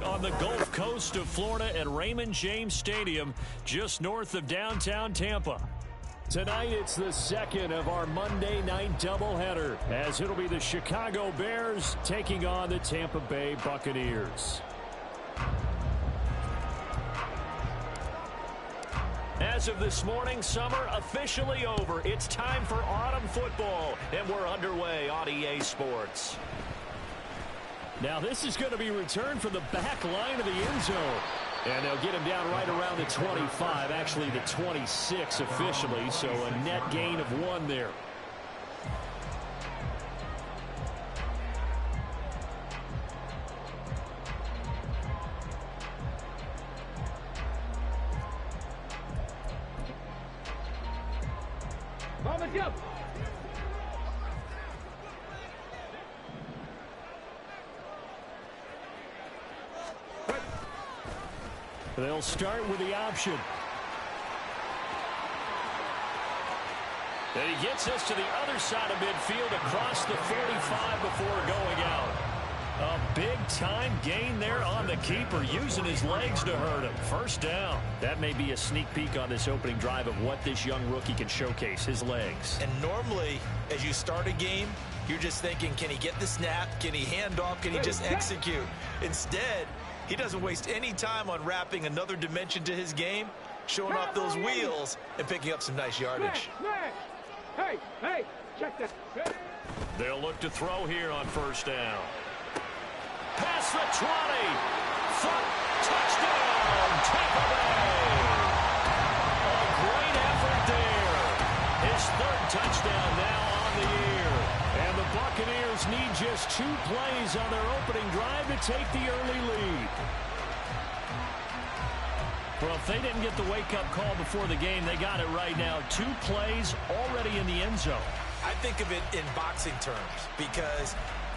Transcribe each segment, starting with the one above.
On the Gulf Coast of Florida at Raymond James Stadium, just north of downtown Tampa. Tonight, it's the second of our Monday night doubleheader, as it'll be the Chicago Bears taking on the Tampa Bay Buccaneers. As of this morning, summer officially over. It's time for autumn football, and we're underway on EA Sports. Now this is going to be returned from the back line of the end zone. And they'll get him down right around the 25, actually the 26 officially, so a net gain of 1 there. Let's go. They'll start with the option. And he gets us to the other side of midfield across the 45 before going out. A big-time gain there on the keeper, using his legs to hurt him. First down. That may be a sneak peek on this opening drive of what this young rookie can showcase, his legs. And normally, as you start a game, you're just thinking, can he get the snap? Can he hand off? Can he just execute? Instead, he doesn't waste any time on wrapping another dimension to his game, showing off those wheels, and picking up some nice yardage. Hey, check that. They'll look to throw here on first down. Past the 20. Front touchdown, Tampa Bay. A great effort there. His third touchdown now on the year. And the Buccaneers need just 2 plays on their opening drive to take the early lead. Well, if they didn't get the wake-up call before the game, they got it right now. 2 plays already in the end zone. I think of it in boxing terms, because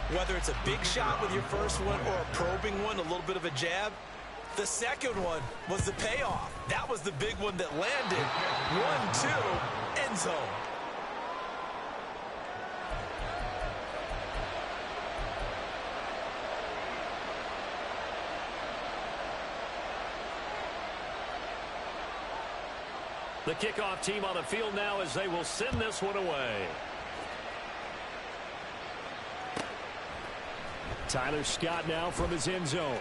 whether it's a big shot with your first one or a probing one, a little bit of a jab, the second one was the payoff. That was the big one that landed. 1-2, end zone. The kickoff team on the field now as they will send this one away. Tyler Scott now from his end zone.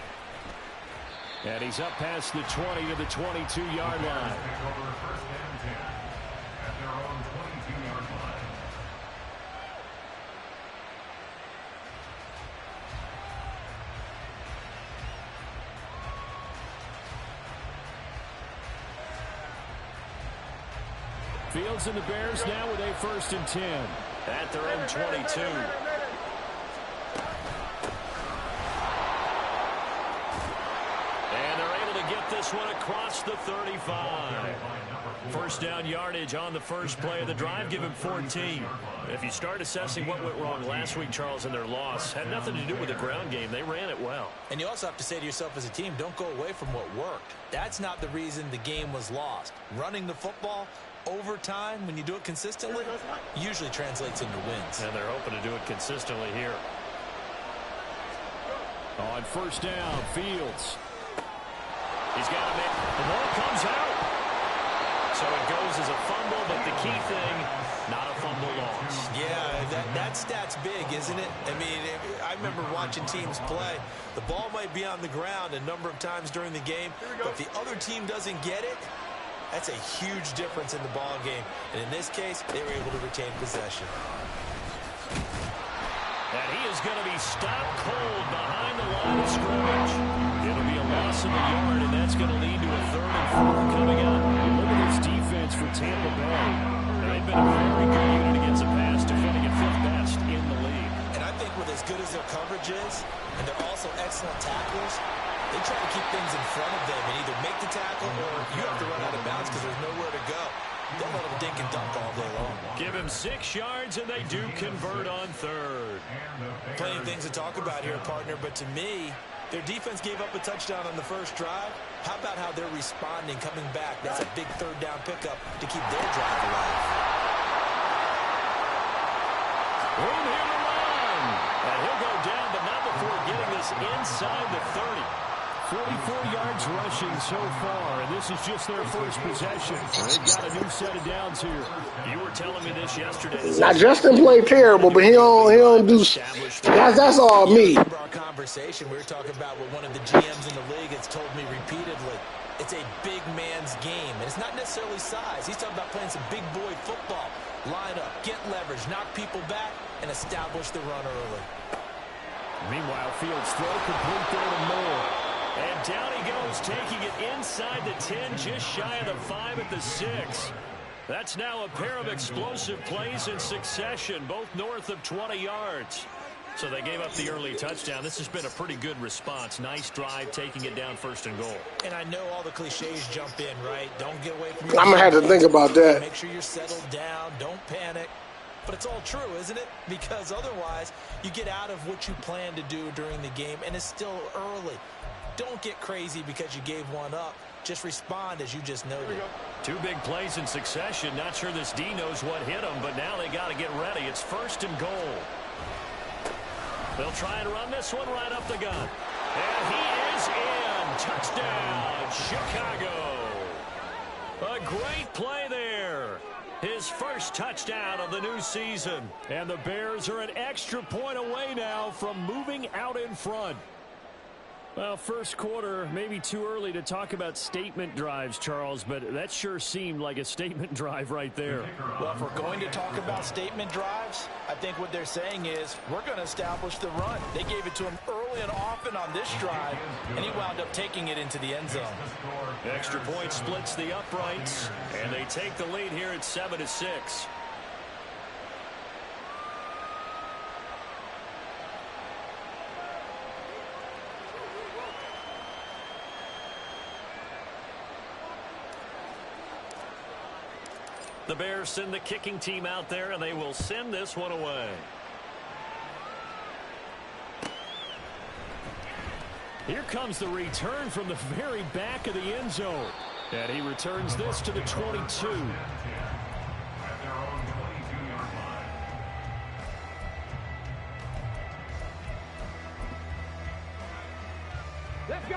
And he's up past the 20 to the 22-yard line. Fields and the Bears now with a 1st and 10 at their own 22. And they're able to get this one across the 35. First down yardage on the first play of the drive, give him 14. If you start assessing what went wrong last week, Charles, in their loss, had nothing to do with the ground game. They ran it well. And you also have to say to yourself as a team, don't go away from what worked. That's not the reason the game was lost. Running the football over time, when you do it consistently, usually translates into wins. And they're hoping to do it consistently here. On first down, Fields. He's got to make the ball comes out. So it goes as a fumble, but the key thing, not a fumble loss. Yeah, that stat's big, isn't it? I mean, I remember watching teams play. The ball might be on the ground a number of times during the game, but if the other team doesn't get it, that's a huge difference in the ball game. And in this case, they were able to retain possession. And he is going to be stopped cold behind the line of scrimmage. It'll be a loss of a yard, and that's going to lead to a 3rd and 4 coming up. Look at this defense for Tampa Bay. They've been a very good unit against the pass, defending at 5th best in the league. And I think with as good as their coverage is, and they're also excellent tacklers, they try to keep things in front of them and either make the tackle or you have to run out of bounds because there's nowhere to go. They'll let them dink and dunk all day long. Give him 6 yards, and they do convert on 3rd. Plenty of things to talk about here, partner, but to me, their defense gave up a touchdown on the first drive. How about how they're responding, coming back? That's a big 3rd down pickup to keep their drive alive. Room here to run. And he'll go down, but not before getting this inside the 30. 44 yards rushing so far, and this is just their first possession. They've got a new set of downs here. You were telling me this yesterday. Now, Justin played terrible, but he don't do – that's all me. Remember our conversation, we were talking about what one of the GMs in the league has told me repeatedly. It's a big man's game, and it's not necessarily size. He's talking about playing some big boy football. Line up, get leverage, knock people back, and establish the run early. Meanwhile, Fields throw complete there to Moore. And down he goes, taking it inside the 10, just shy of the 5 at the 6. That's now a pair of explosive plays in succession, both north of 20 yards. So they gave up the early touchdown. This has been a pretty good response. Nice drive, taking it down 1st and goal. And I know all the cliches jump in, right? Don't get away from your I'm going to have to think about that. Make sure you're settled down. Don't panic. But it's all true, isn't it? Because otherwise, you get out of what you plan to do during the game, and it's still early. Don't get crazy because you gave one up. Just respond as you just noted. 2 big plays in succession. Not sure this D knows what hit him, but now they got to get ready. It's 1st and goal. They'll try and run this one right up the gun. And he is in. Touchdown, Chicago. A great play there. His first touchdown of the new season. And the Bears are an extra point away now from moving out in front. Well, first quarter, maybe too early to talk about statement drives, Charles, but that sure seemed like a statement drive right there. Well, if we're going to talk about statement drives, I think what they're saying is we're going to establish the run. They gave it to him early and often on this drive, and he wound up taking it into the end zone. Extra point splits the uprights, and they take the lead here at 7-6. The Bears send the kicking team out there, and they will send this one away. Here comes the return from the very back of the end zone. And he returns this to the 22.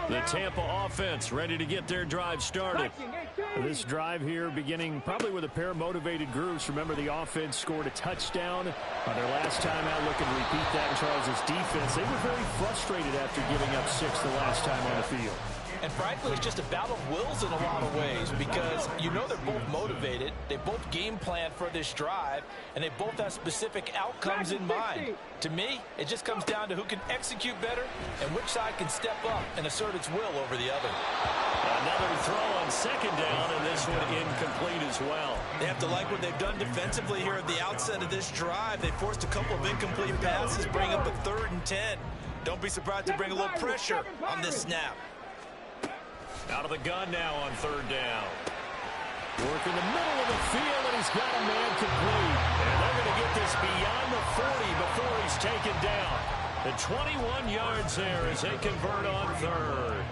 The Tampa offense ready to get their drive started. This drive here beginning probably with a pair of motivated groups. Remember, the offense scored a touchdown on their last time out. Looking to repeat that in Charles's defense. They were very frustrated after giving up 6 the last time on the field. And frankly, it's just a battle of wills in a lot of ways because you know they're both motivated. They both game plan for this drive, and they both have specific outcomes in mind. To me, it just comes down to who can execute better and which side can step up and assert its will over the other. Another throw on 2nd down, and this one incomplete as well. They have to like what they've done defensively here at the outset of this drive. They forced a couple of incomplete passes, bring up a 3rd and 10. Don't be surprised to bring a little pressure on this snap. Out of the gun now on 3rd down. Work in the middle of the field, and he's got a man complete. And they're going to get this beyond the 40 before he's taken down. The 21 yards there as they convert on 3rd.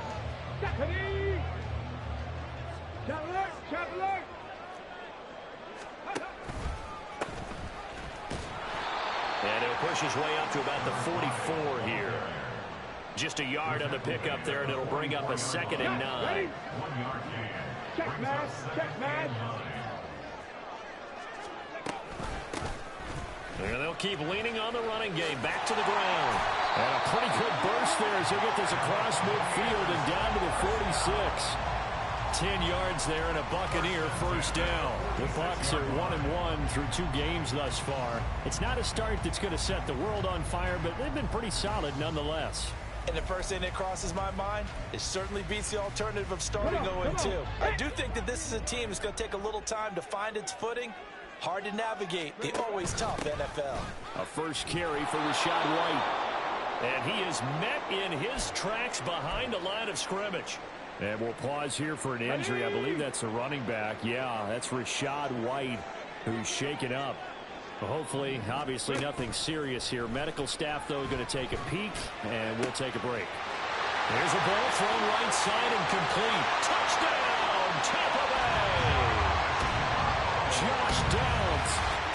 And he'll push his way up to about the 44 here. Just a yard on the pickup there, and it'll bring up a 2nd and 9. Check, man. Check, man. And they'll keep leaning on the running game. Back to the ground. And a pretty good burst there as he'll get this across midfield and down to the 46. 10 yards there and a Buccaneer first down. The Bucs are 1-1 through 2 games thus far. It's not a start that's going to set the world on fire, but they've been pretty solid nonetheless. And the first thing that crosses my mind, it certainly beats the alternative of starting 0-2. I do think that this is a team that's going to take a little time to find its footing. Hard to navigate the always tough NFL. A first carry for Rachaad White. And he is met in his tracks behind the line of scrimmage. And we'll pause here for an injury. I believe that's a running back. Yeah, that's Rachaad White who's shaken up. Hopefully, obviously, nothing serious here. Medical staff, though, going to take a peek, and we'll take a break. There's a ball thrown right side and complete. Touchdown, Tampa Bay! Josh Downs,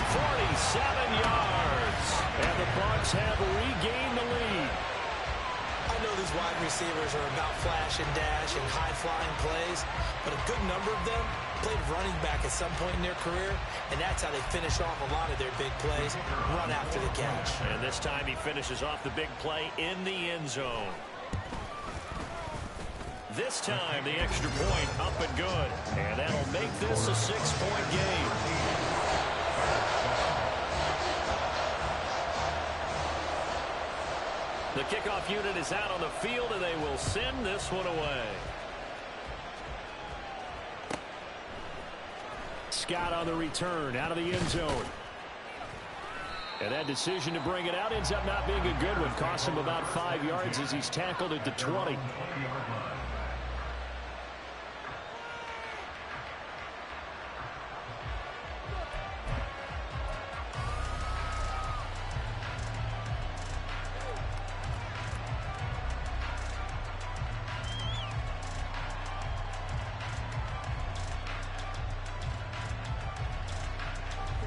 47 yards. And the Bucs have regained the lead. I know this these wide receivers are about flash and dash and high-flying plays, but a good number of them played running back at some point in their career, and that's how they finish off a lot of their big plays, run after the catch. And this time he finishes off the big play in the end zone. This time the extra point up and good, and that'll make this a 6-point game. The kickoff unit is out on the field, and they will send this one away. Scott on the return out of the end zone. And that decision to bring it out ends up not being a good one. Costs him about 5 yards as he's tackled at the 20.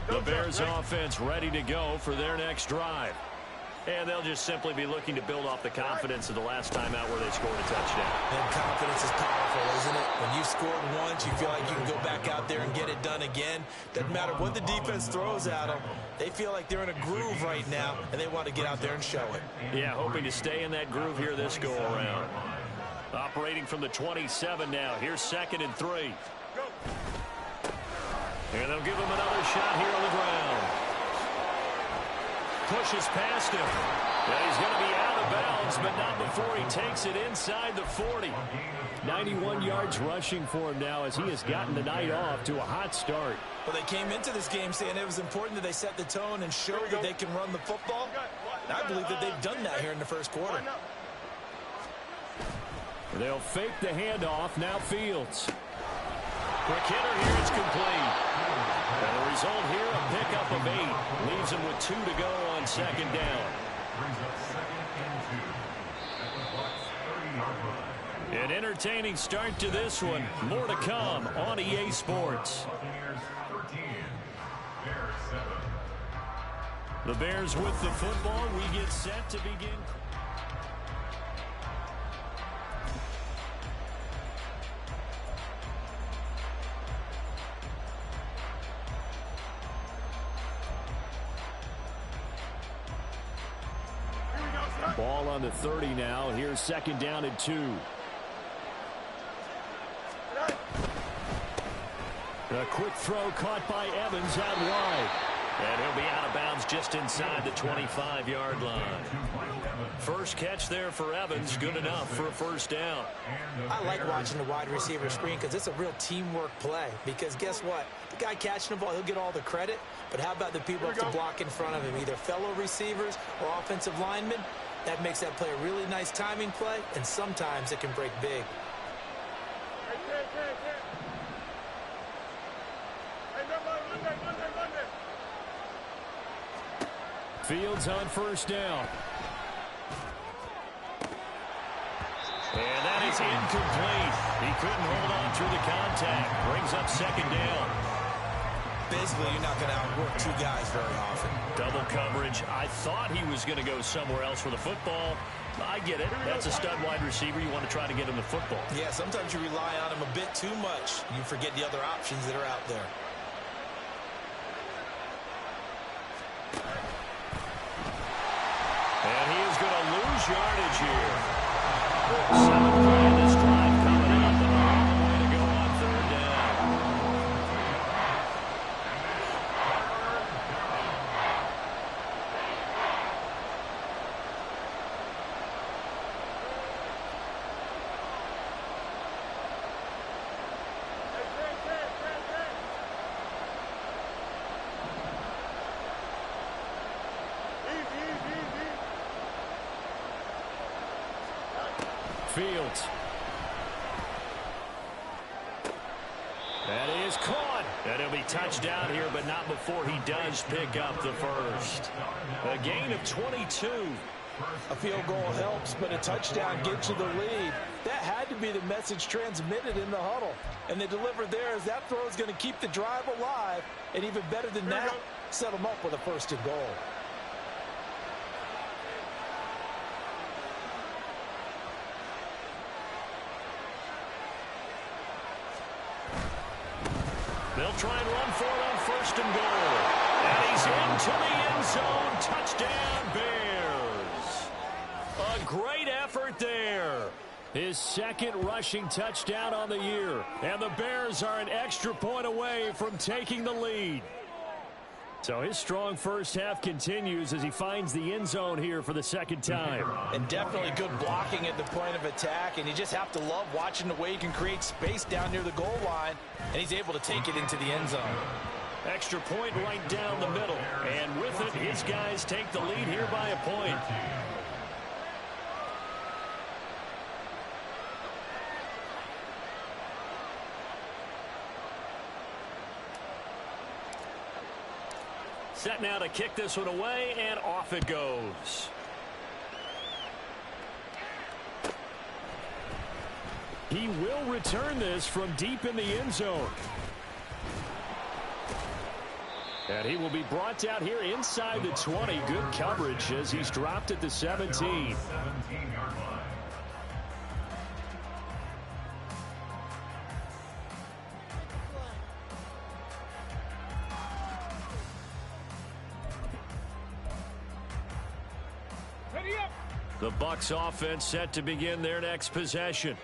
The Bears offense ready to go for their next drive. And they'll just simply be looking to build off the confidence of the last time out where they scored a touchdown. And confidence is powerful, isn't it? When you scored once, you feel like you can go back out there and get it done again. Doesn't matter what the defense throws at them. They feel like they're in a groove right now, and they want to get out there and show it. Yeah, hoping to stay in that groove here this go-around. Operating from the 27 now. Here's 2nd and 3. And they'll give him another shot here on the ground. Pushes past him. And he's going to be out of bounds, but not before he takes it inside the 40. 91 yards rushing for him now as he has gotten the night off to a hot start. Well, they came into this game saying it was important that they set the tone and show that they can run the football. And I believe that they've done that here in the first quarter. They'll fake the handoff. Now Fields. Quick hitter here. It's complete. And the result here, a pickup of 8. Leaves him with 2 to go on 2nd down. An entertaining start to this one. More to come on EA Sports. The Bears with the football. We get set to begin. Ball on the 30 now. Here's 2nd down and 2. A quick throw caught by Evans out wide. And he'll be out of bounds just inside the 25-yard line. First catch there for Evans. Good enough for a 1st down. I like watching the wide receiver screen because it's a real teamwork play. Because guess what? The guy catching the ball, he'll get all the credit. But how about the people up to block in front of him, either fellow receivers or offensive linemen? That makes that play a really nice timing play, and sometimes it can break big. Fields on 1st down. And that is incomplete. He couldn't hold on through the contact. Brings up 2nd down. Basically, you're not going to outwork 2 guys very often. Double coverage. I thought he was going to go somewhere else for the football. I get it. That's a stud wide receiver. You want to try to get him the football. Yeah, sometimes you rely on him a bit too much. You forget the other options that are out there. And he is going to lose yardage here. 7th play of this drive coming up. And a long way to go on 3rd down. Fields. That is caught. And he'll be touched down here, but not before he does pick up the 1st. A gain of 22. A field goal helps, but a touchdown gets you the lead. That had to be the message transmitted in the huddle. And they delivered there as that throw is going to keep the drive alive. And even better than that, set them up with a 1st and goal. They'll try and run for it on first and goal. And he's into the end zone. Touchdown, Bears. A great effort there. His second rushing touchdown on the year. And the Bears are an extra point away from taking the lead. So his strong first half continues as he finds the end zone here for the second time. And definitely good blocking at the point of attack. And you just have to love watching the way he can create space down near the goal line. And he's able to take it into the end zone. Extra point right down the middle. And with it, his guys take the lead here by a point. Set now to kick this one away, and off it goes. He will return this from deep in the end zone. And he will be brought down here inside the 20. Good coverage as he's dropped at the 17. The Bucs offense set to begin their next possession.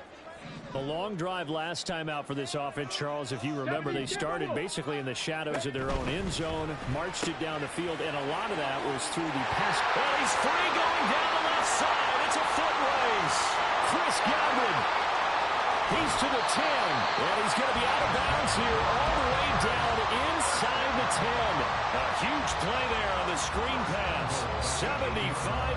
The long drive last time out for this offense, Charles, if you remember, they started basically in the shadows of their own end zone, marched it down the field, and a lot of that was through the pass. Well, he's free going down the left side. It's a foot race. Chris Godwin. He's to the 10, and he's going to be out of bounds here all the way down inside the 10. A huge play there on the screen pass. 75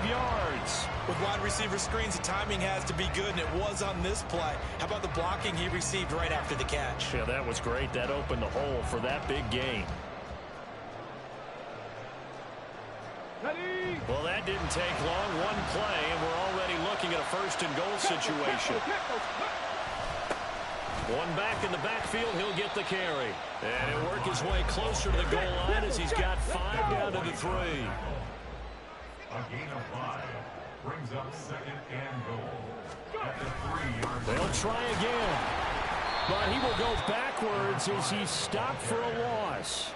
yards. With wide receiver screens, the timing has to be good, and it was on this play. How about the blocking he received right after the catch? Yeah, that was great. That opened the hole for that big gain. Ready? Well, that didn't take long. One play, and we're already looking at a first and goal situation. One back in the backfield, he'll get the carry. And he'll work his way closer to the goal line as he's got 5 down to the 3. A gain of 5 brings up second and goal at the 3-yard line. They'll try again. But he will go backwards as he's stopped for a loss.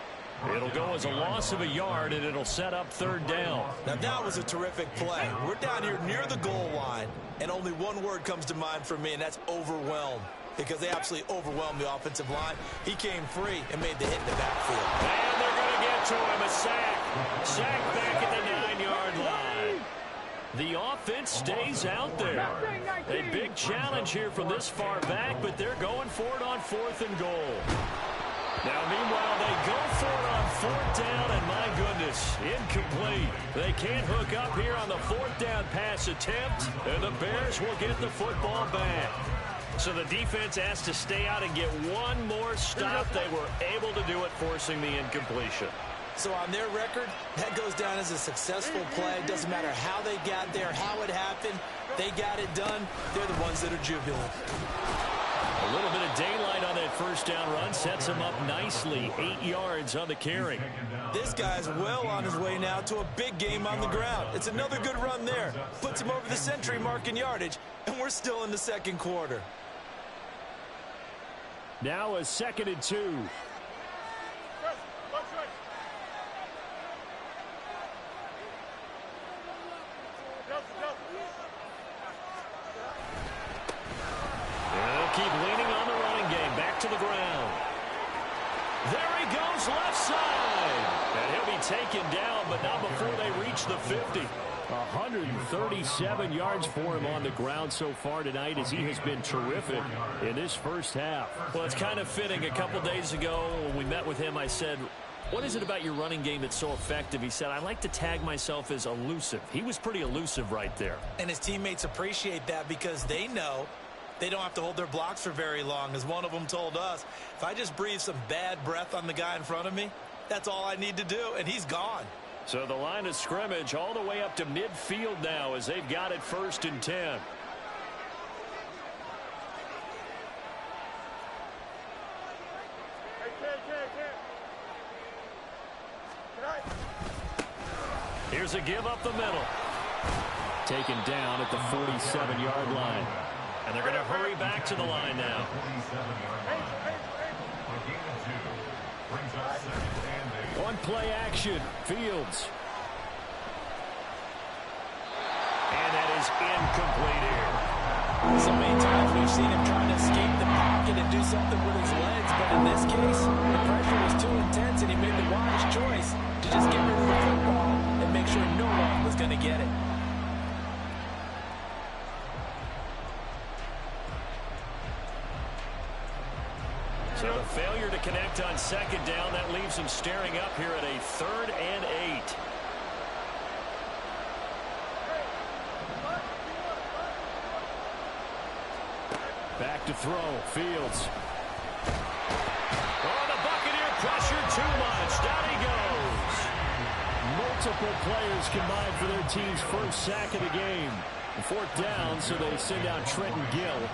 It'll go as a loss of a yard, and it'll set up third down. Now, that was a terrific play. We're down here near the goal line, and only one word comes to mind for me, and that's overwhelmed. Because they absolutely overwhelmed the offensive line. He came free and made the hit in the backfield. And they're going to get to him. A sack. Sack back at the 9-yard line. The offense stays out there. A big challenge here from this far back, but they're going for it on 4th and goal. Now, meanwhile, they go for it on 4th down, and my goodness, incomplete. They can't hook up here on the 4th down pass attempt, and the Bears will get the football back. So the defense asked to stay out and get one more stop. They were able to do it, forcing the incompletion. So on their record, that goes down as a successful play. Doesn't matter how they got there, how it happened. They got it done. They're the ones that are jubilant. A little bit of daylight on that first down run sets him up nicely. 8 yards on the carry. This guy's well on his way now to a big game on the ground. It's another good run there. Puts him over the century mark in yardage, and we're still in the second quarter. Now a 2nd and 2. They'll keep leaning on the running game. Back to the ground. There he goes, left side. And he'll be taken down, but not before they reach the 50. 137 yards for him on the ground so far tonight as he has been terrific in this first half. Well, it's kind of fitting. A couple days ago when we met with him, I said, what is it about your running game that's so effective? He said, I like to tag myself as elusive. He was pretty elusive right there. And his teammates appreciate that because they know they don't have to hold their blocks for very long. As one of them told us, if I just breathe some bad breath on the guy in front of me, that's all I need to do, and he's gone. So the line of scrimmage all the way up to midfield now as they've got it 1st and 10. Here's a give up the middle. Taken down at the 47-yard line. And they're going to hurry back to the line now. Brings up second and 8. On play action, Fields. And that is incomplete here. So many times we've seen him trying to escape the pocket and do something with his legs, but in this case, the pressure was too intense and he made the wise choice to just get rid of the football and make sure no one was going to get it. So the failure to connect on second down, that leaves him staring up here at a 3rd and 8. Back to throw, Fields. Oh, the Buccaneer pressure too much. Down he goes. Multiple players combined for their team's first sack of the game. 4th down, so they send out Trenton Gill.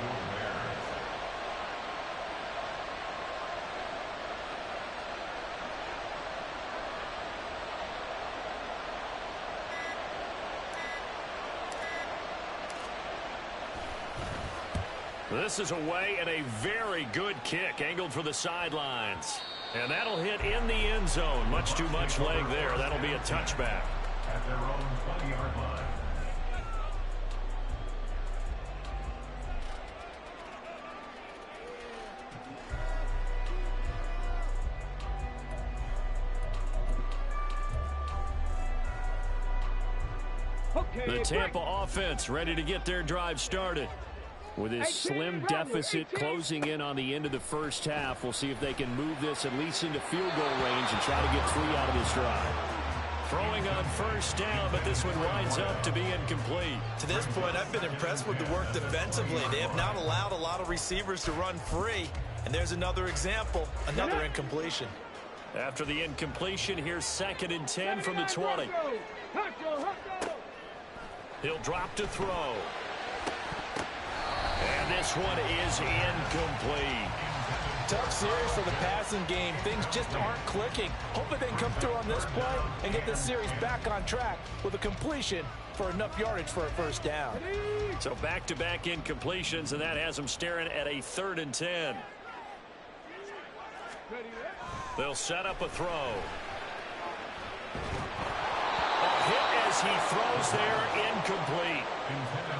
This is away and a very good kick angled for the sidelines. And that'll hit in the end zone. Much too much leg there. That'll be a touchback. At their own 20-yard line. The Tampa offense ready to get their drive started. With his slim deficit closing in on the end of the first half, we'll see if they can move this at least into field goal range and try to get 3 out of this drive. Throwing on first down, but this one winds up to be incomplete. To this point, I've been impressed with the work defensively. They have not allowed a lot of receivers to run free. And there's another example, another incompletion. After the incompletion, here's 2nd and 10 from the 20. He'll drop to throw. And this one is incomplete. Tough series for the passing game. Things just aren't clicking. Hoping they can come through on this play and get this series back on track with a completion for enough yardage for a first down. So back-to-back incompletions, and that has them staring at a 3rd and 10. They'll set up a throw. A hit as he throws there, incomplete.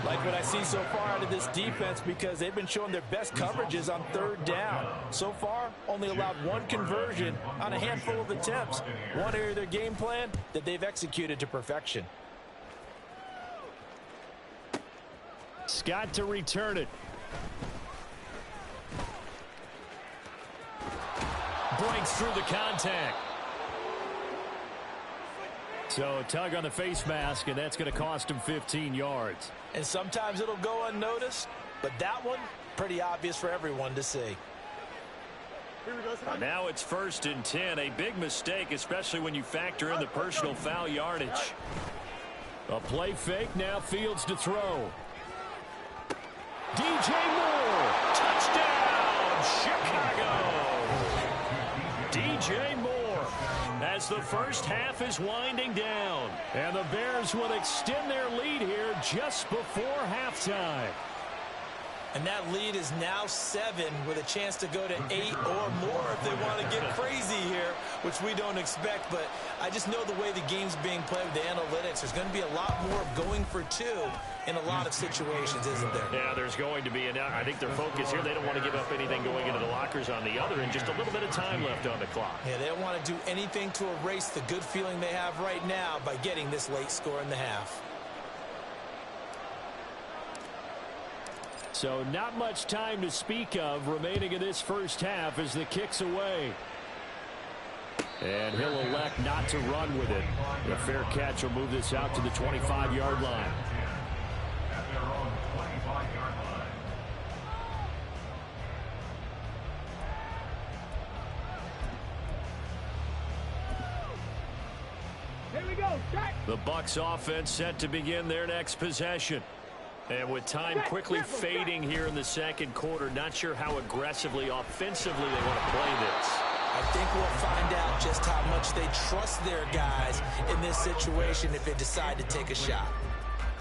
Like what I see so far out of this defense, because they've been showing their best coverages on 3rd down. So far, only allowed 1 conversion on a handful of attempts. One area of their game plan that they've executed to perfection. Scott to return it. Breaks through the contact. So tug on the face mask, and that's going to cost him 15 yards. And sometimes it'll go unnoticed, but that one, pretty obvious for everyone to see. Now it's 1st and 10. A big mistake, especially when you factor in the personal foul yardage. A play fake, now Fields to throw. DJ Moore, touchdown, Chicago. DJ Moore. As the first half is winding down. And the Bears will extend their lead here just before halftime. And that lead is now 7 with a chance to go to 8 or more if they want to get crazy here, which we don't expect. But I just know the way the game's being played with the analytics, there's going to be a lot more going for 2 in a lot of situations, isn't there? Yeah, there's going to be. And I think their focus here, they don't want to give up anything going into the lockers on the other, and just a little bit of time left on the clock. Yeah, they don't want to do anything to erase the good feeling they have right now by getting this late score in the half. So not much time to speak of remaining in this first half as the kick's away. And he'll elect not to run with it. A fair catch will move this out to the 25-yard line. At their own 25-yard line. Here we go. The Bucs offense set to begin their next possession. And with time quickly fading here in the second quarter, not sure how aggressively, offensively they want to play this. I think we'll find out just how much they trust their guys in this situation if they decide to take a shot.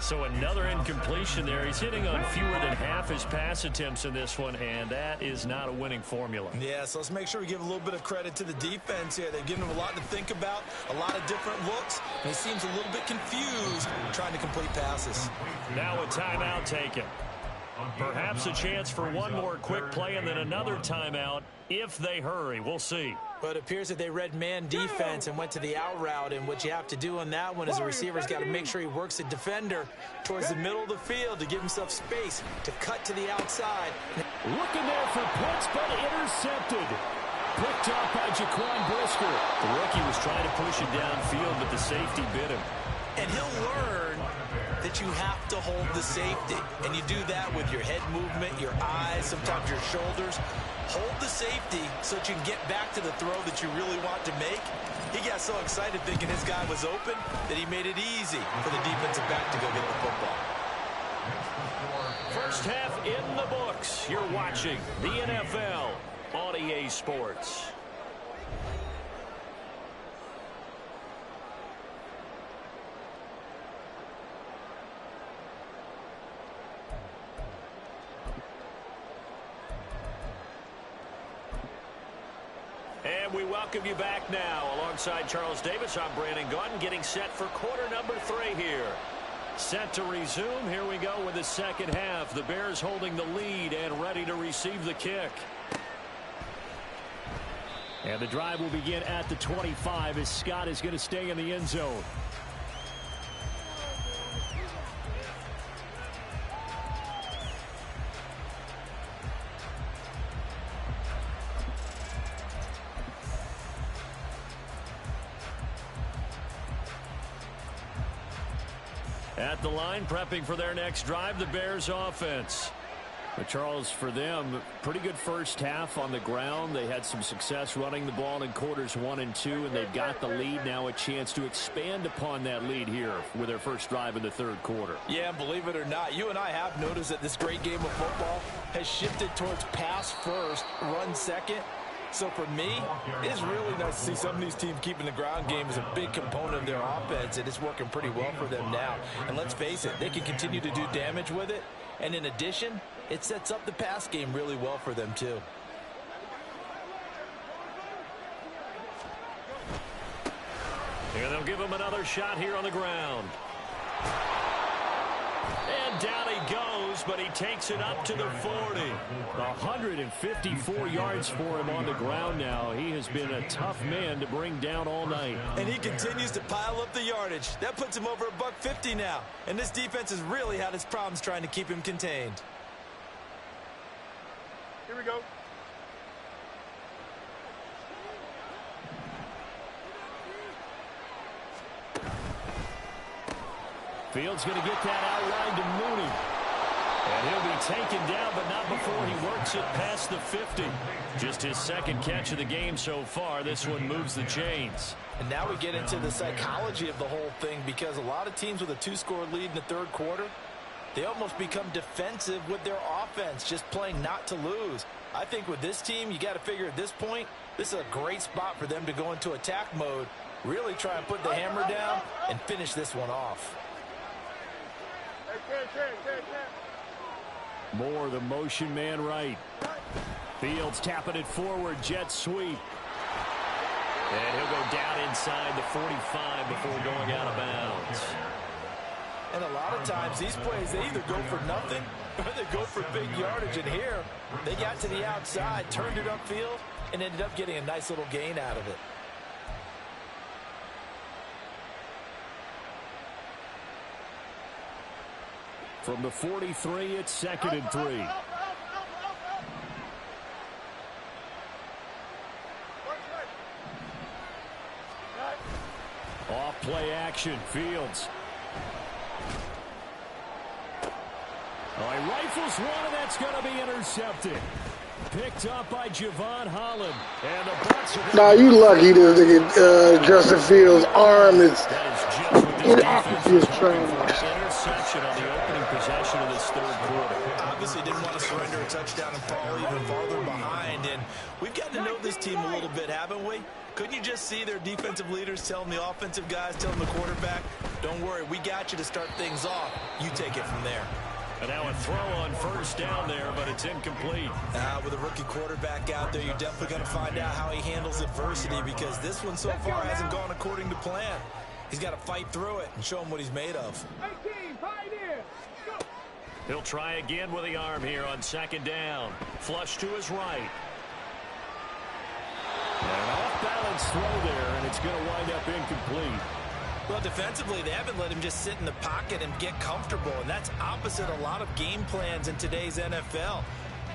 So another incompletion there. He's hitting on fewer than half his pass attempts in this one, and that is not a winning formula. Yeah, so let's make sure we give a little bit of credit to the defense here. They've given him a lot to think about, a lot of different looks, and he seems a little bit confused trying to complete passes. Now a timeout taken. Perhaps a chance for one more quick play and then another timeout if they hurry. We'll see. But it appears that they read man defense and went to the out route, and what you have to do on that one is the receiver's got to make sure he works the defender towards the middle of the field to give himself space to cut to the outside. Looking there for Pitts, but intercepted. Picked up by Jaquan Brisker. The rookie was trying to push it downfield, but the safety bit him. And he'll learn that you have to hold the safety. And you do that with your head movement, your eyes, sometimes your shoulders. Hold the safety so that you can get back to the throw that you really want to make. He got so excited thinking his guy was open that he made it easy for the defensive back to go get the football. First half in the books. You're watching the NFL on EA Sports. And we welcome you back now. Alongside Charles Davis, I'm Brandon Gaudin, getting set for quarter number 3 here. Set to resume. Here we go with the second half. The Bears holding the lead and ready to receive the kick. And the drive will begin at the 25 as Scott is going to stay in the end zone. At the line, prepping for their next drive, the Bears offense. But Charles, for them, pretty good first half on the ground. They had some success running the ball in quarters 1 and 2, and they've got the lead. Now a chance to expand upon that lead here with their first drive in the third quarter. Yeah, and believe it or not, you and I have noticed that this great game of football has shifted towards pass first, run second. So for me, it's really nice to see some of these teams keeping the ground game as a big component of their offense, and it's working pretty well for them now. And let's face it, they can continue to do damage with it. And in addition, it sets up the pass game really well for them too. And they'll give him another shot here on the ground. And down he goes, but he takes it up to the 40. 154 yards for him on the ground now. He has been a tough man to bring down all night. And he continues to pile up the yardage. That puts him over $150 now. And this defense has really had its problems trying to keep him contained. Here we go. Fields going to get that outline to Mooney. And he'll be taken down, but not before he works it past the 50. Just his second catch of the game so far. This one moves the chains. And now we get into the psychology of the whole thing, because a lot of teams with a 2-score lead in the third quarter, they almost become defensive with their offense, just playing not to lose. I think with this team, you got to figure at this point, this is a great spot for them to go into attack mode, really try and put the hammer down and finish this one off. Moore, the motion man right. Fields tapping it forward, jet sweep. And he'll go down inside the 45 before going out of bounds. And a lot of times these plays, they either go for nothing or they go for big yardage. And here, they got to the outside, turned it upfield, and ended up getting a nice little gain out of it. From the 43, it's 2nd and 3. Off play action, Fields. Oh, he rifles one, and that's going to be intercepted. Picked up by Javon Holland. And the Bucs are... Now you lucky this nigga Justin Fields' arm is That is just what this inactive. defense was hoping for. Interception on the opening possession. portion of this third quarter. Obviously didn't want to surrender a touchdown and fall even farther behind. And we've gotten to know this team a little bit, haven't we? Couldn't you just see their defensive leaders telling the offensive guys, telling the quarterback, don't worry, we got you to start things off. You take it from there. And now a throw on first down there, but it's incomplete. With a rookie quarterback out there, you're definitely going to find out how he handles adversity, because this one so far hasn't gone according to plan. He's got to fight through it and show him what he's made of. He'll try again with the arm here on second down. Flush to his right. An off-balance throw there, and it's going to wind up incomplete. Well, defensively, they haven't let him just sit in the pocket and get comfortable, and that's opposite a lot of game plans in today's NFL.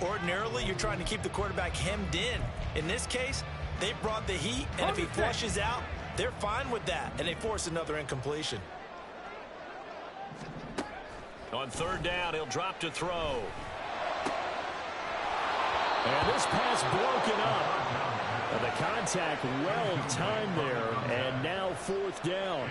Ordinarily, you're trying to keep the quarterback hemmed in. In this case, they brought the heat, and if he flushes out, they're fine with that, and they force another incompletion. On third down, he'll drop to throw. And this pass broken up. And the contact well timed there, and now fourth down.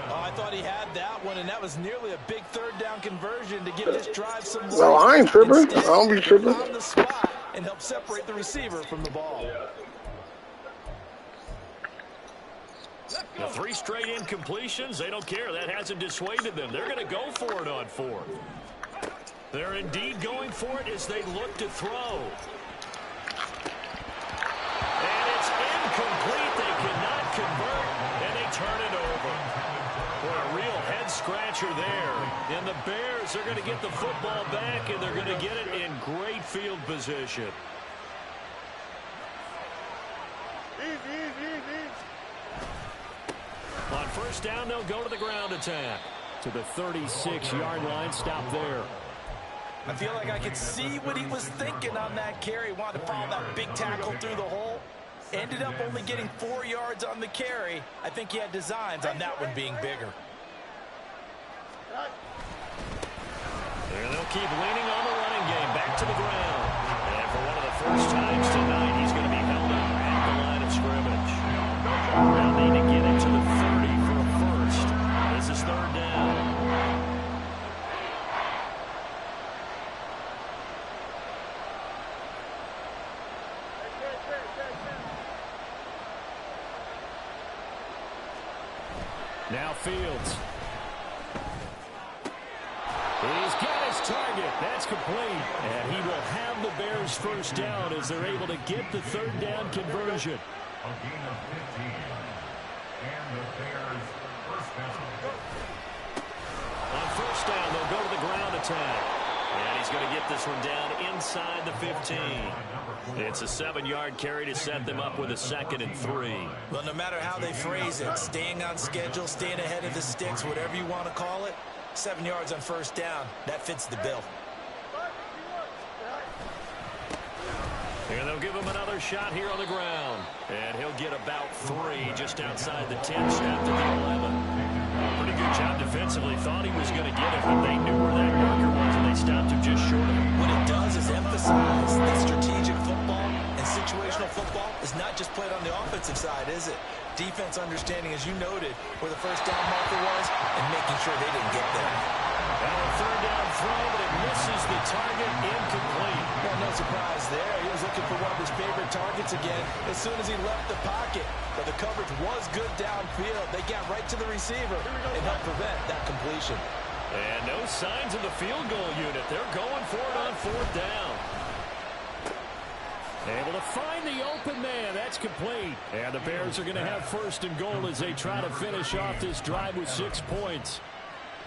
Oh, I thought he had that one, and that was nearly a big third down conversion to give this drive some life. No, I ain't tripping. I don't be tripping. On the spot and help separate the receiver from the ball. The 3 straight incompletions, they don't care. That hasn't dissuaded them. They're going to go for it on fourth. They're indeed going for it as they look to throw. And it's incomplete. They cannot convert, and they turn it over. Boy, a real head-scratcher there. And the Bears are going to get the football back, and they're going to get it in great field position. On first down, they'll go to the ground attack. To the 36-yard line, stop there. I feel like I could see what he was thinking on that carry. Wanted to follow that big tackle through the hole. Ended up only getting 4 yards on the carry. I think he had designs on that one being bigger. And they'll keep leaning on the running game. Back to the ground. And for one of the first times tonight, he's going to be held up at the line of scrimmage. They'll need to get it to the 30 for a first. This is third down. Now Fields. He's got his target. That's complete. And he will have the Bears first down as they're able to get the third down conversion. A gain of 15. And the Bears first down. On first down, they'll go to the ground attack. And he's going to get this one down inside the 15. It's a 7-yard carry to set them up with a 2nd and 3. Well, no matter how they phrase it, staying on schedule, staying ahead of the sticks, whatever you want to call it, 7 yards on first down, that fits the bill. And they'll give him another shot here on the ground. And he'll get about 3 just outside the 10, snapped to the 11. Pretty good job defensively. Thought he was going to get it, but they knew where that marker was, and they stopped him just short of it. What it does is emphasize that strategic football and situational football is not just played on the offensive side, is it? Defense understanding, as you noted, where the first down marker was and making sure they didn't get there. Now a third down throw, but it misses the target, incomplete. Well, no surprise there. He was looking for one of his favorite targets again as soon as he left the pocket. But the coverage was good downfield. They got right to the receiver and helped prevent that completion. And no signs of the field goal unit. They're going for it on fourth down. Able to find the open man. That's complete. And the Bears are going to have first and goal as they try to finish off this drive with 6 points.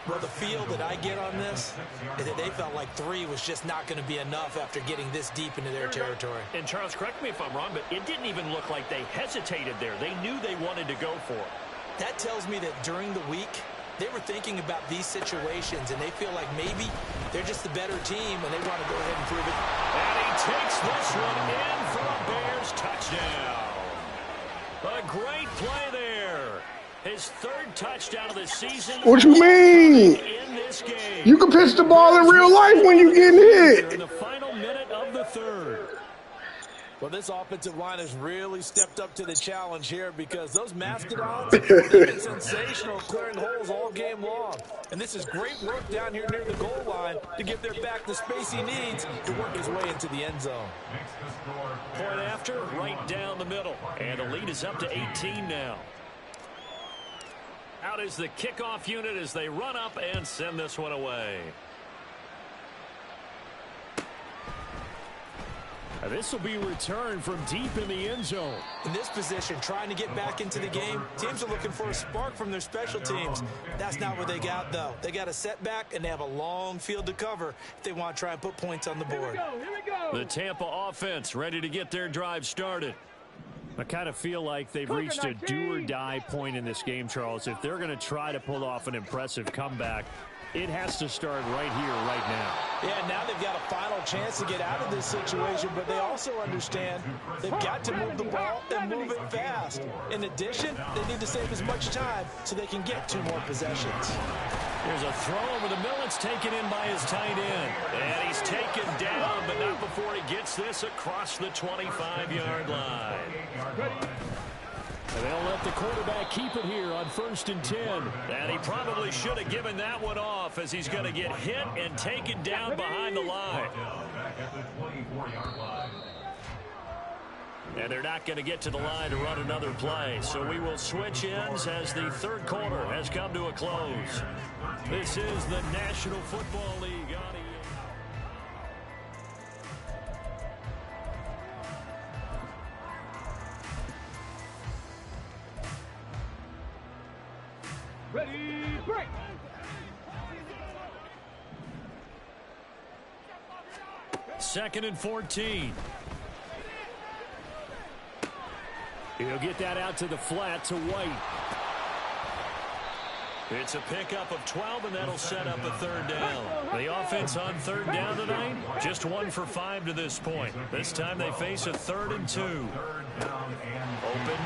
Well, the feel that I get on this is that they felt like 3 was just not going to be enough after getting this deep into their territory. And Charles, correct me if I'm wrong, but it didn't even look like they hesitated there. They knew they wanted to go for it. That tells me that during the week, they were thinking about these situations, and they feel like maybe they're just the better team, and they want to go ahead and prove it. And he takes this one in for a Bears touchdown. A great play there. His 3rd touchdown of the season. What you mean? In this game. You can pitch the ball in real life when you getting hit. In the final minute of the 3rd. Well, this offensive line has really stepped up to the challenge here because those Mastodons, they've been sensational clearing holes all game long. And this is great work down here near the goal line to give their back the space he needs to work his way into the end zone. Point after, right down the middle. And the lead is up to 18 now. Out is the kickoff unit as they run up and send this one away. This will be returned from deep in the end zone. In this position, trying to get back into the game, teams are looking for a spark from their special teams. That's not what they got, though. They got a setback, and they have a long field to cover if they want to try and put points on the board. Here we go. The Tampa offense ready to get their drive started. I kind of feel like they've reached a do-or-die point in this game, Charles. If they're going to try to pull off an impressive comeback, it has to start right here, right now. Yeah, now they've got a final chance to get out of this situation, but they also understand they've got to move the ball and move it fast. In addition, they need to save as much time so they can get 2 more possessions. Here's a throw over the middle. It's taken in by his tight end. And he's taken down, but not before he gets this across the 25-yard line. And they'll let the quarterback keep it here on 1st and 10. And he probably should have given that one off as he's going to get hit and taken down behind the line. And they're not going to get to the line to run another play. So we will switch ends as the 3rd quarter has come to a close. This is the National Football League on ESPN. Ready, break! Second and 14. He'll get that out to the flat to White. It's a pickup of 12, and that'll set up a 3rd down. The offense on 3rd down tonight, just 1 for 5 to this point. This time they face a 3rd and 2. Open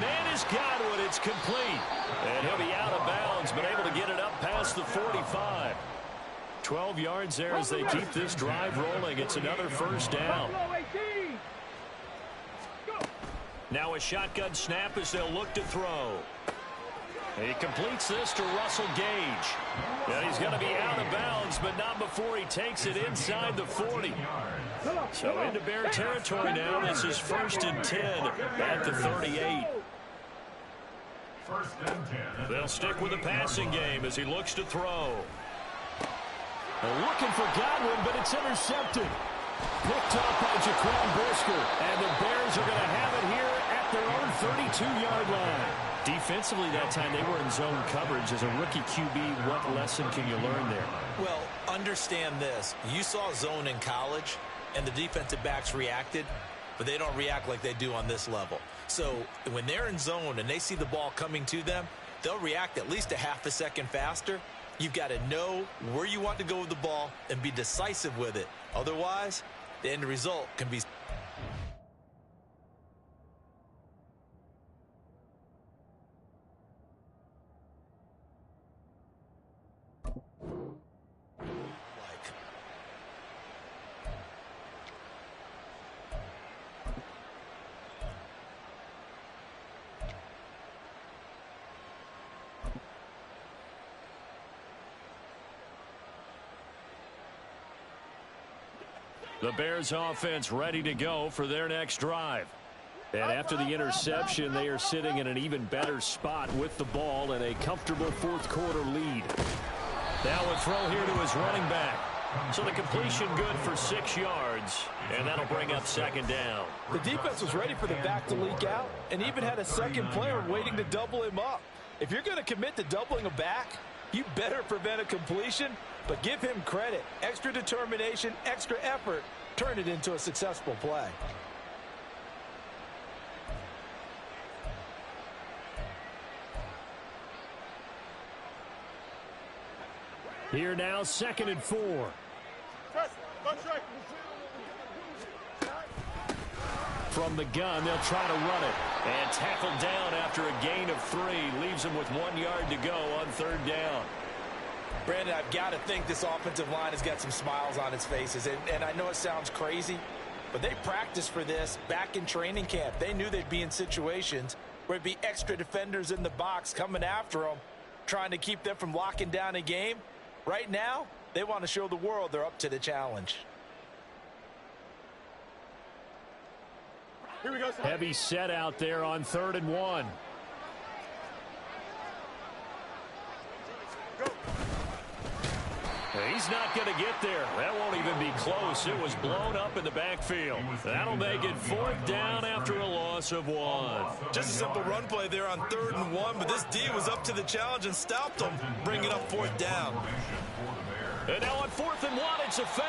man is Godwin. It's complete. And he'll be out of bounds, but able to get it up past the 45. 12 yards there as they keep this drive rolling. It's another 1st down. Now a shotgun snap as they'll look to throw. He completes this to Russell Gage. And he's going to be out of bounds, but not before he takes it inside the 40. So into Bear territory now. This is 1st and 10 at the 38. They'll stick with the passing game as he looks to throw. They're looking for Godwin, but it's intercepted. Picked up by Jaquan Brisker. And the Bears are going to have it here at their own 32-yard line. Defensively that time, they were in zone coverage. As a rookie QB, what lesson can you learn there? Well, understand this. You saw zone in college, and the defensive backs reacted, but they don't react like they do on this level. So when they're in zone and they see the ball coming to them, they'll react at least a half a second faster. You've got to know where you want to go with the ball and be decisive with it. Otherwise, the end result can be... The Bears offense ready to go for their next drive. And after the interception, they are sitting in an even better spot with the ball and a comfortable 4th quarter lead. Now a throw here to his running back. So the completion good for 6 yards, and that'll bring up 2nd down. The defense was ready for the back to leak out and even had a second player waiting to double him up. If you're going to commit to doubling a back, you better prevent a completion, but give him credit. Extra determination, extra effort, turn it into a successful play. Here now, 2nd and 4. From the gun, they'll try to run it. And tackled down after a gain of 3. Leaves him with 1 yard to go on 3rd down. Brandon, I've got to think this offensive line has got some smiles on its faces. And I know it sounds crazy, But they practiced for this back in training camp. They knew they'd be in situations where there'd be extra defenders in the box coming after them, trying to keep them from locking down a game. Right now, they want to show the world they're up to the challenge. Here we go. Heavy set out there on 3rd and 1. He's not going to get there. That won't even be close. It was blown up in the backfield. That'll make it 4th down after a loss of 1. Just a simple run play there on 3rd and 1, but this D was up to the challenge and stopped them, bringing up 4th down. And now on 4th and 1, it's a fake.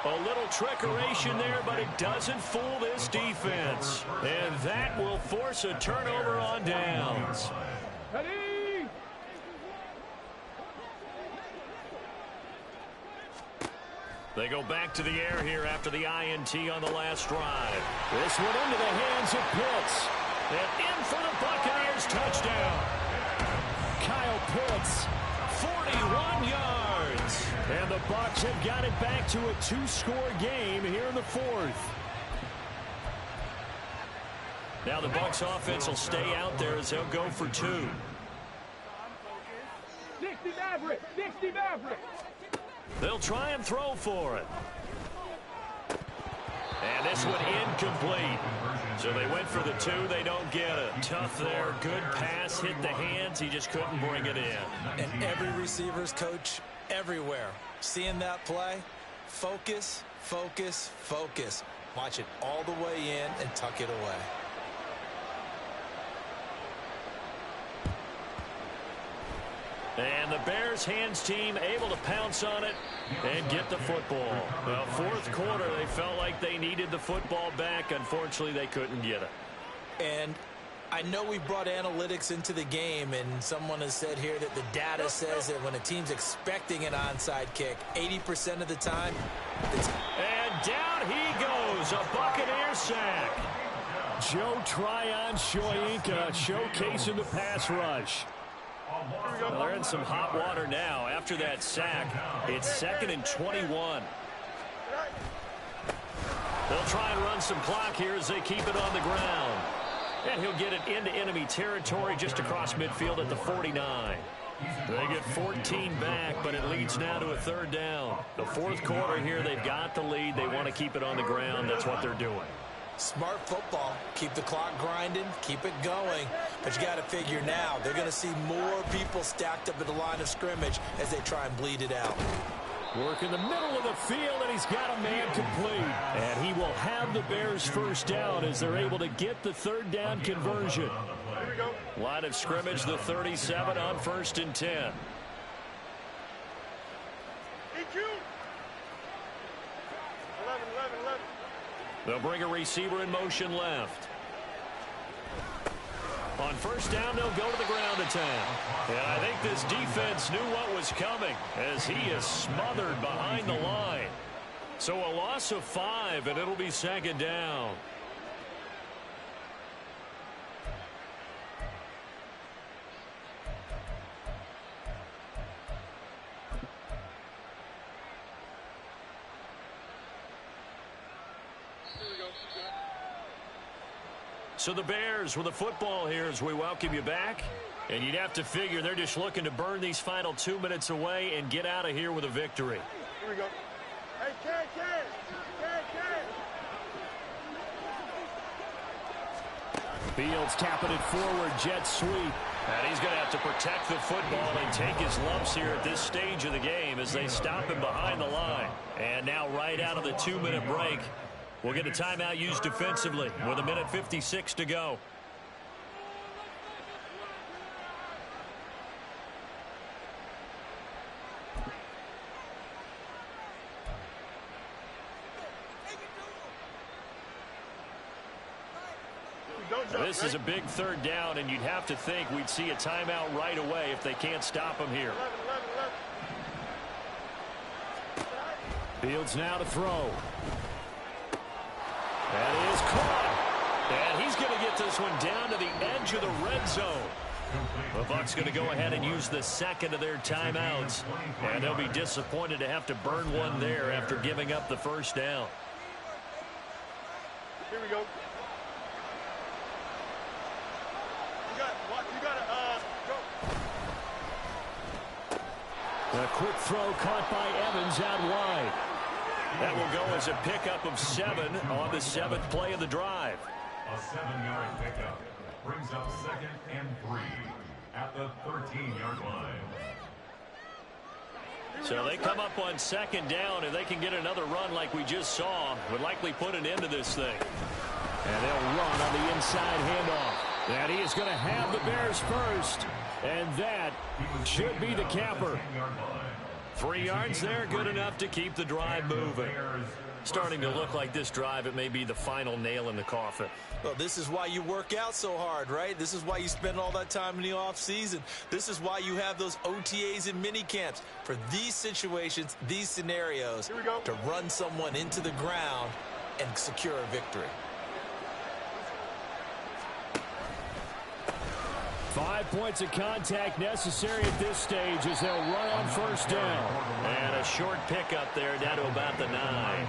A little trickeration there, but it doesn't fool this defense. And that will force a turnover on downs. Ready? They go back to the air here after the INT on the last drive. This one into the hands of Pitts. And in for the Buccaneers touchdown. Kyle Pitts, 41 yards. And the Bucs have got it back to a 2-score game here in the 4th. Now the Bucs offense will stay out there as they'll go for 2. Dixie Maverick! Dixie Maverick! They'll try and throw for it. And this one incomplete. So they went for the 2. They don't get it. Tough there. Good pass. Hit the hands. He just couldn't bring it in. And every receiver's coach everywhere. Seeing that play, focus, focus, focus. Watch it all the way in and tuck it away. And the Bears hands team able to pounce on it and get the football. Well, 4th quarter, they felt like they needed the football back. Unfortunately, they couldn't get it. And I know we brought analytics into the game, and someone has said here that the data says that when a team's expecting an onside kick, 80% of the time, it's... And down he goes, a Buccaneer sack. Joe Tryon-Shoyinka showcasing the pass rush. Well, they're in some hot water now. After that sack, it's 2nd and 21. They'll try and run some clock here as they keep it on the ground. And he'll get it into enemy territory just across midfield at the 49. They get 14 back, but it leads now to a 3rd down. The 4th quarter here, they've got the lead. They want to keep it on the ground. That's what they're doing. Smart football. Keep the clock grinding, keep it going. But you got to figure now, they're going to see more people stacked up at the line of scrimmage as they try and bleed it out. Work in the middle of the field, and he's got a man complete. And he will have the Bears 1st down as they're able to get the 3rd down conversion. Line of scrimmage, the 37 on 1st and 10. They'll bring a receiver in motion left. On 1st down, they'll go to the ground attack. And I think this defense knew what was coming as he is smothered behind the line. So a loss of 5, and it'll be 2nd down. So the Bears with the football here as we welcome you back. And you'd have to figure they're just looking to burn these final 2 minutes away and get out of here with a victory. Here we go. Hey, Ken. Fields tapping it forward, jet sweep. And he's going to have to protect the football and take his lumps here at this stage of the game as they stop him behind the line. And now right out of the 2-minute break, we'll get a timeout used defensively with 1:56 to go. This is a big 3rd down, and you'd have to think we'd see a timeout right away if they can't stop him here. Fields now to throw. That is caught. And he's going to get this one down to the edge of the red zone. The Bucs going to go ahead and use the 2nd of their timeouts. And they'll be disappointed to have to burn one there after giving up the 1st down. Here we go. You got to go. A quick throw caught by Evans out wide. That will go as a pickup of 7 on the 7th play of the drive. A 7-yard pickup brings up 2nd and 3 at the 13-yard line. So they come up on 2nd down, and they can get another run like we just saw. Would likely put an end to this thing. And they'll run on the inside handoff. And he is going to have the Bears first. And that should be the capper. 3 yards there, good enough to keep the drive moving. Starting to look like this drive, it may be the final nail in the coffin. Well, this is why you work out so hard, right? This is why you spend all that time in the offseason. This is why you have those OTAs and mini camps. For these situations, these scenarios, to run someone into the ground and secure a victory. 5 points of contact necessary at this stage as they'll run on 1st down. And a short pickup there down to about the 9.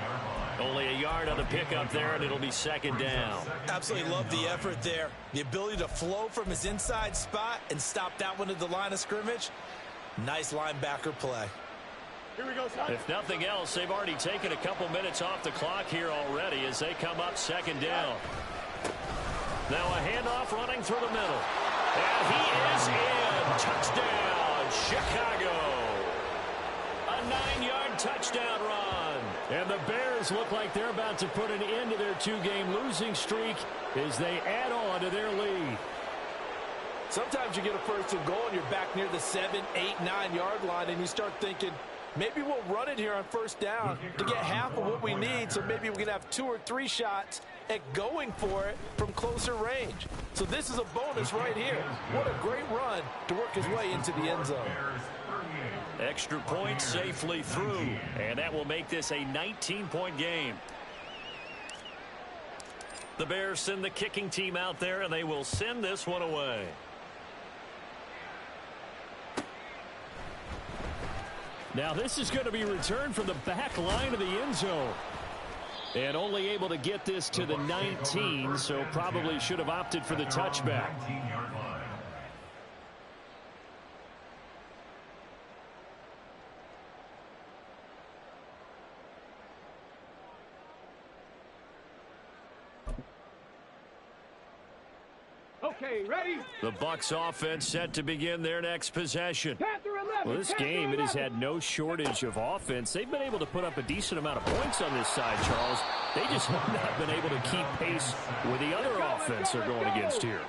Only a yard on the pickup there, and it'll be 2nd down. Absolutely love the effort there. The ability to flow from his inside spot and stop that one at the line of scrimmage. Nice linebacker play. Here we go, son. If nothing else, they've already taken a couple minutes off the clock here already as they come up 2nd down. Now a handoff running through the middle. And he is in. Touchdown, Chicago. A 9-yard touchdown run. And the Bears look like they're about to put an end to their 2-game losing streak as they add on to their lead. Sometimes you get a 1st and goal and you're back near the 7, 8, 9-yard line and you start thinking, maybe we'll run it here on 1st down to get half of what we need, so maybe we can have 2 or 3 shots at going for it from closer range. So this is a bonus right here. What a great run to work his way into the end zone. Extra point safely through, and that will make this a 19-point game. The Bears send the kicking team out there, and they will send this one away. Now this is going to be returned from the back line of the end zone. And only able to get this to the 19, so probably should have opted for the touchback. Okay, ready? The Bucs offense set to begin their next possession. Well, this game, it has had no shortage of offense. They've been able to put up a decent amount of points on this side, Charles. They just have not been able to keep pace with the other offense they're going against here.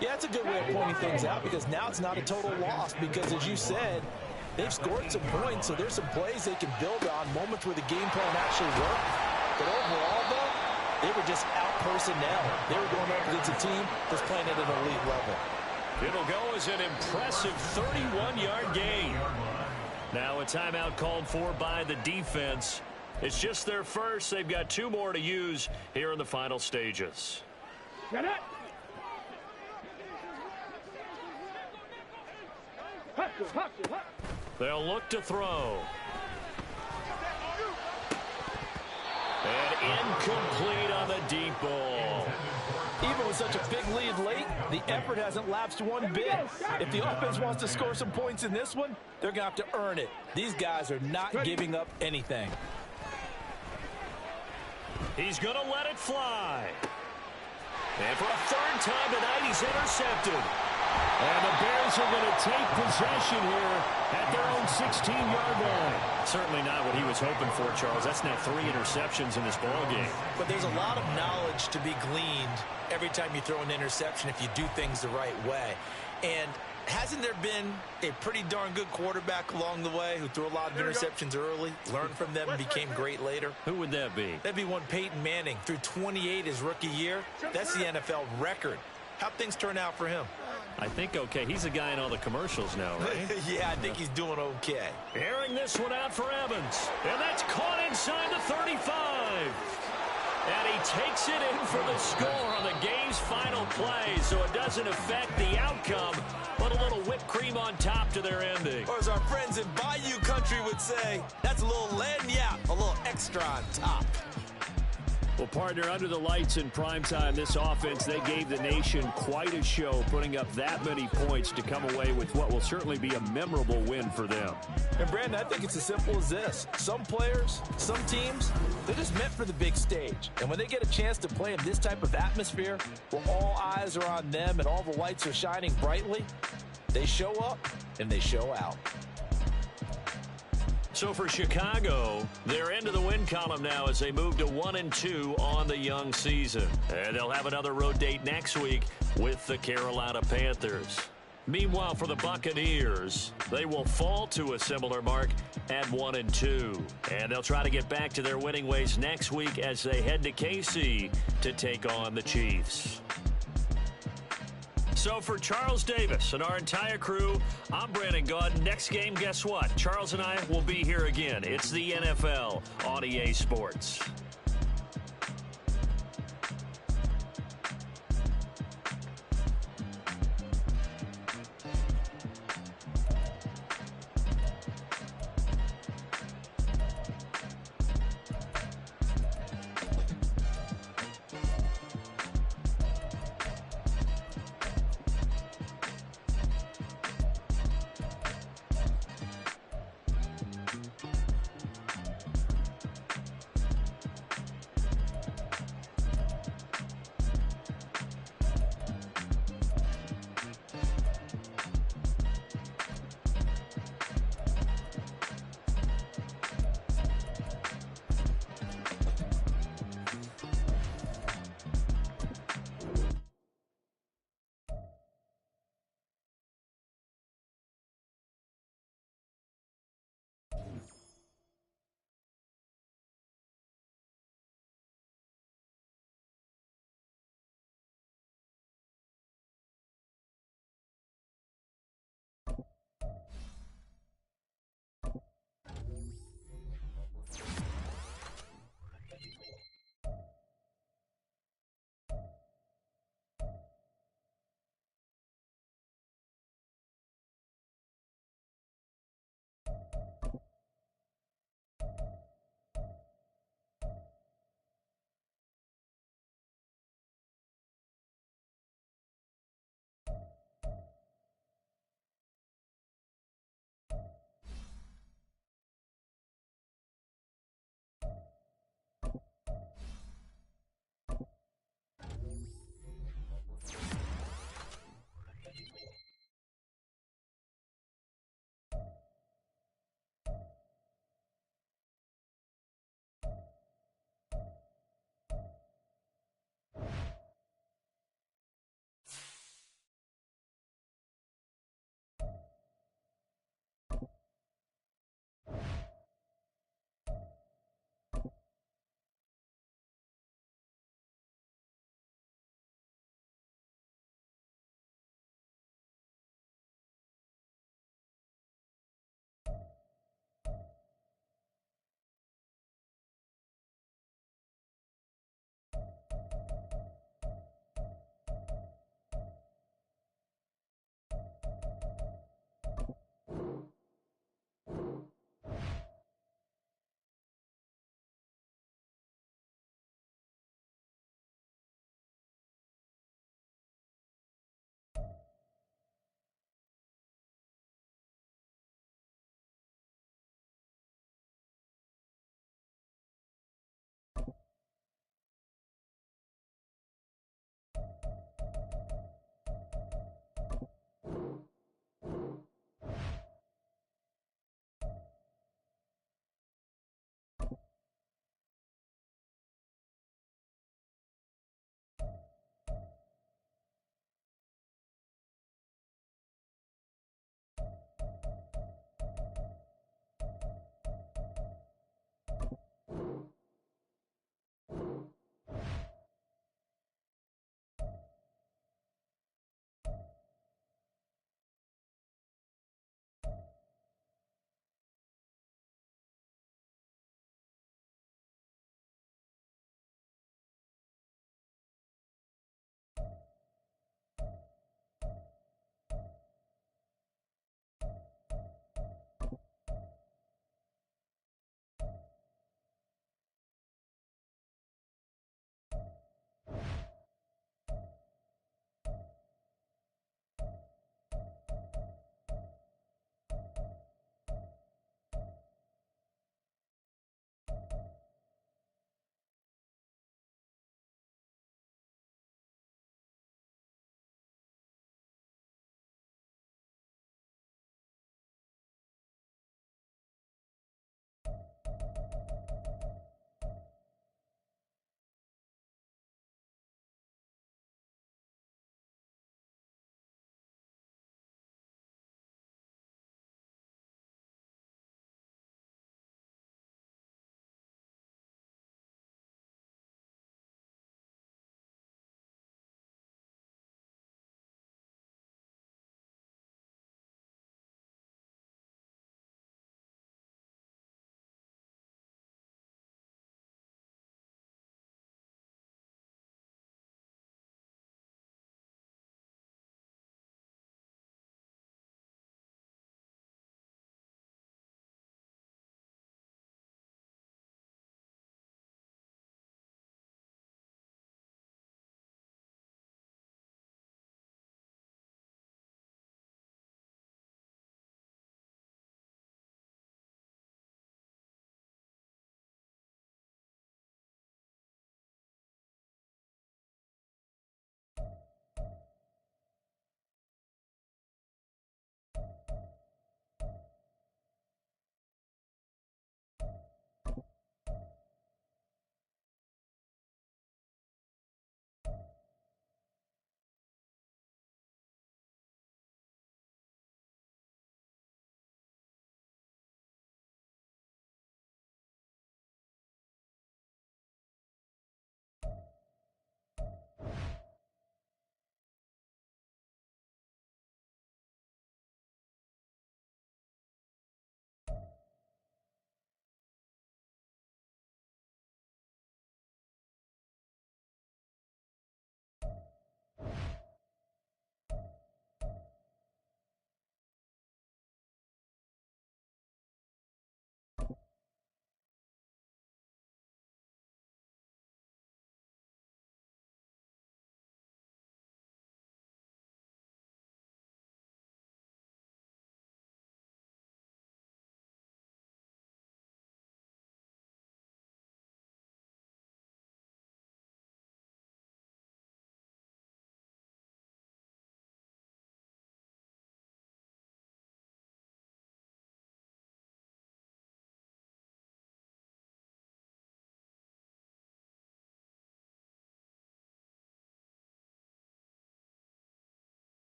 Yeah, that's a good way of pointing things out because now it's not a total loss because, as you said, they've scored some points, so there's some plays they can build on, moments where the game plan actually worked. But overall, though, they were just out personnel. They were going up against a team that's playing at an elite level. It'll go as an impressive 31-yard gain. Now a timeout called for by the defense. It's just their first. They've got 2 more to use here in the final stages. Get it. They'll look to throw. And incomplete on the deep ball. Even with such a big lead late, the effort hasn't lapsed one bit. If the offense wants to score some points in this one, they're going to have to earn it. These guys are not giving up anything. He's going to let it fly. And for a 3rd time tonight, he's intercepted. And the Bears are going to take possession here at their own 16-yard line. Certainly not what he was hoping for, Charles. That's now 3 interceptions in this ballgame. But there's a lot of knowledge to be gleaned every time you throw an interception if you do things the right way. And hasn't there been a pretty darn good quarterback along the way who threw a lot of interceptions early, learned from them, and became great later? Who would that be? That'd be one Peyton Manning. Threw 28 his rookie year. That's the NFL record. How'd things turn out for him? I think okay. He's a guy in all the commercials now, right? Yeah, I think he's doing okay. Airing this one out for Evans. And that's caught inside the 35. And he takes it in for the score on the game's final play, so it doesn't affect the outcome, but a little whipped cream on top to their ending. Or as our friends in Bayou Country would say, that's a little lagniappe, a little extra on top. Well, partner, under the lights in primetime, this offense, they gave the nation quite a show, putting up that many points to come away with what will certainly be a memorable win for them. And, Brandon, I think it's as simple as this. Some players, some teams, they're just meant for the big stage. And when they get a chance to play in this type of atmosphere, where all eyes are on them and all the lights are shining brightly, they show up and they show out. So for Chicago, they're into the win column now as they move to 1-2 on the young season. And they'll have another road date next week with the Carolina Panthers. Meanwhile, for the Buccaneers, they will fall to a similar mark at 1-2. And they'll try to get back to their winning ways next week as they head to KC to take on the Chiefs. So for Charles Davis and our entire crew, I'm Brandon Gaudin. Next game, guess what? Charles and I will be here again. It's the NFL on EA Sports.